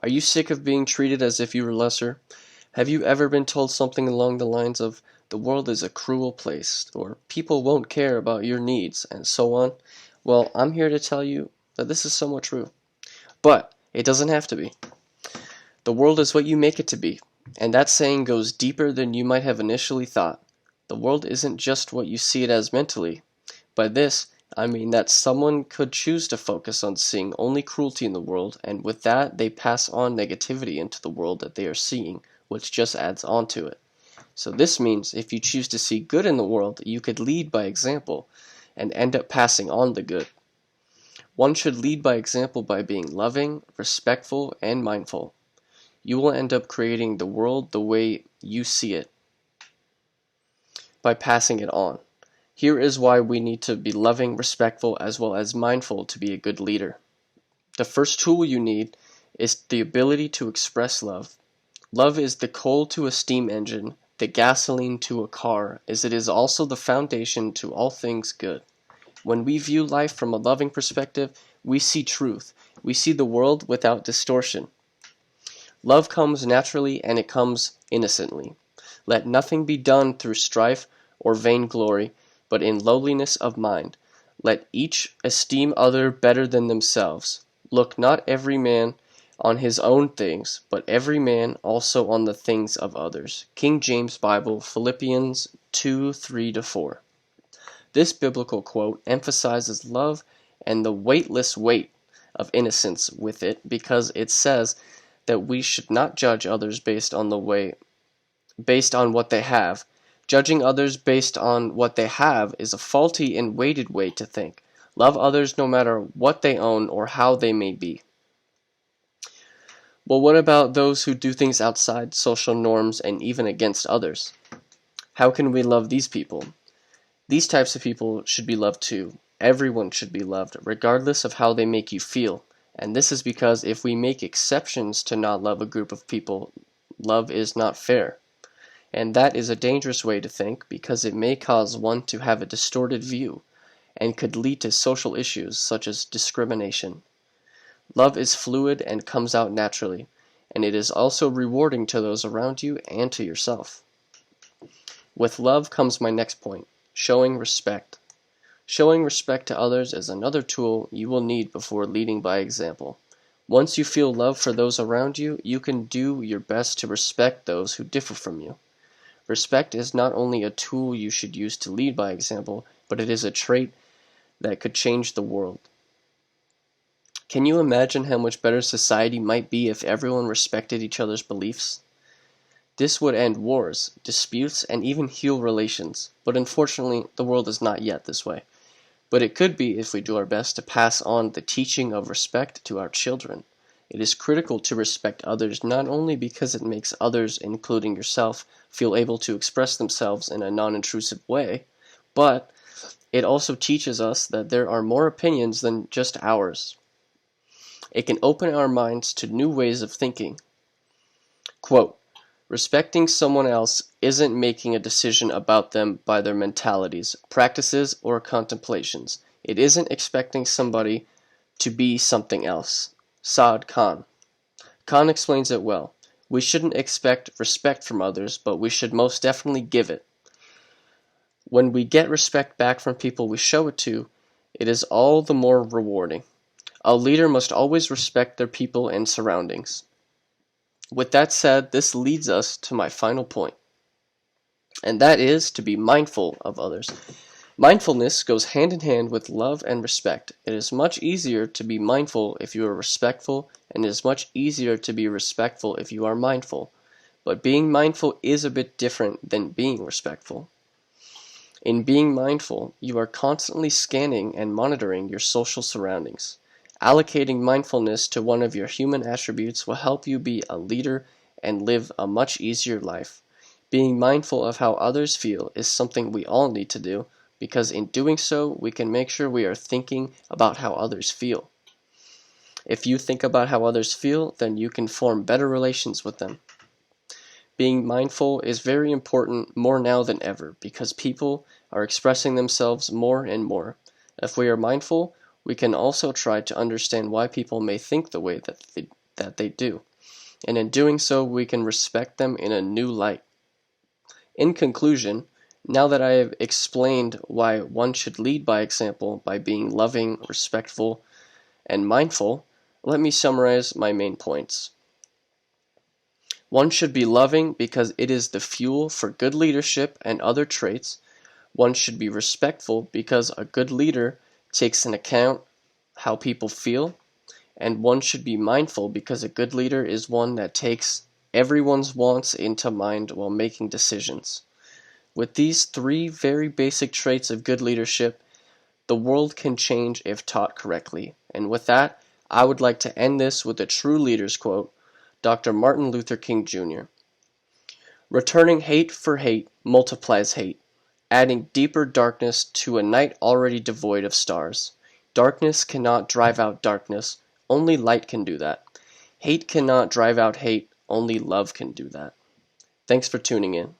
Are you sick of being treated as if you were lesser? Have you ever been told something along the lines of, the world is a cruel place, or people won't care about your needs, and so on? Well, I'm here to tell you that this is somewhat true. But it doesn't have to be. The world is what you make it to be, and that saying goes deeper than you might have initially thought. The world isn't just what you see it as mentally. By this, I mean that someone could choose to focus on seeing only cruelty in the world, and with that they pass on negativity into the world that they are seeing, which just adds on to it. So this means if you choose to see good in the world, you could lead by example and end up passing on the good. One should lead by example by being loving, respectful, and mindful. You will end up creating the world the way you see it by passing it on. Here is why we need to be loving, respectful, as well as mindful to be a good leader. The first tool you need is the ability to express love. Love is the coal to a steam engine, the gasoline to a car, as it is also the foundation to all things good. When we view life from a loving perspective, we see truth. We see the world without distortion. Love comes naturally and it comes innocently. Let nothing be done through strife or vainglory, but in lowliness of mind. Let each esteem other better than themselves. Look not every man on his own things, but every man also on the things of others. King James Bible, Philippians 2:3-4. This biblical quote emphasizes love and the weightless weight of innocence with it because it says that we should not judge others based on what they have. Judging others based on what they have is a faulty and weighted way to think. Love others no matter what they own or how they may be. Well, what about those who do things outside social norms and even against others? How can we love these people? These types of people should be loved too. Everyone should be loved, regardless of how they make you feel. And this is because if we make exceptions to not love a group of people, love is not fair. And that is a dangerous way to think because it may cause one to have a distorted view and could lead to social issues such as discrimination. Love is fluid and comes out naturally, and it is also rewarding to those around you and to yourself. With love comes my next point, showing respect. Showing respect to others is another tool you will need before leading by example. Once you feel love for those around you, you can do your best to respect those who differ from you. Respect is not only a tool you should use to lead by example, but it is a trait that could change the world. Can you imagine how much better society might be if everyone respected each other's beliefs? This would end wars, disputes, and even heal relations, but unfortunately, the world is not yet this way. But it could be if we do our best to pass on the teaching of respect to our children. It is critical to respect others not only because it makes others, including yourself, feel able to express themselves in a non-intrusive way, but it also teaches us that there are more opinions than just ours. It can open our minds to new ways of thinking. Quote, respecting someone else isn't making a decision about them by their mentalities, practices, or contemplations. It isn't expecting somebody to be something else. Saad Khan. Khan explains it well. We shouldn't expect respect from others, but we should most definitely give it. When we get respect back from people we show it to, it is all the more rewarding. A leader must always respect their people and surroundings. With that said, this leads us to my final point, and that is to be mindful of others. Mindfulness goes hand in hand with love and respect. It is much easier to be mindful if you are respectful, and it is much easier to be respectful if you are mindful. But being mindful is a bit different than being respectful. In being mindful, you are constantly scanning and monitoring your social surroundings. Allocating mindfulness to one of your human attributes will help you be a leader and live a much easier life. Being mindful of how others feel is something we all need to do, because in doing so, we can make sure we are thinking about how others feel. If you think about how others feel, then you can form better relations with them. Being mindful is very important more now than ever because people are expressing themselves more and more. If we are mindful, we can also try to understand why people may think the way that they do. and in doing so we can respect them in a new light. In conclusion, now that I have explained why one should lead by example by being loving, respectful, and mindful, let me summarize my main points. One should be loving because it is the fuel for good leadership and other traits. One should be respectful because a good leader takes into account how people feel. And one should be mindful because a good leader is one that takes everyone's wants into mind while making decisions. With these three very basic traits of good leadership, the world can change if taught correctly. And with that, I would like to end this with a true leader's quote, Dr. Martin Luther King Jr. Returning hate for hate multiplies hate, adding deeper darkness to a night already devoid of stars. Darkness cannot drive out darkness, only light can do that. Hate cannot drive out hate, only love can do that. Thanks for tuning in.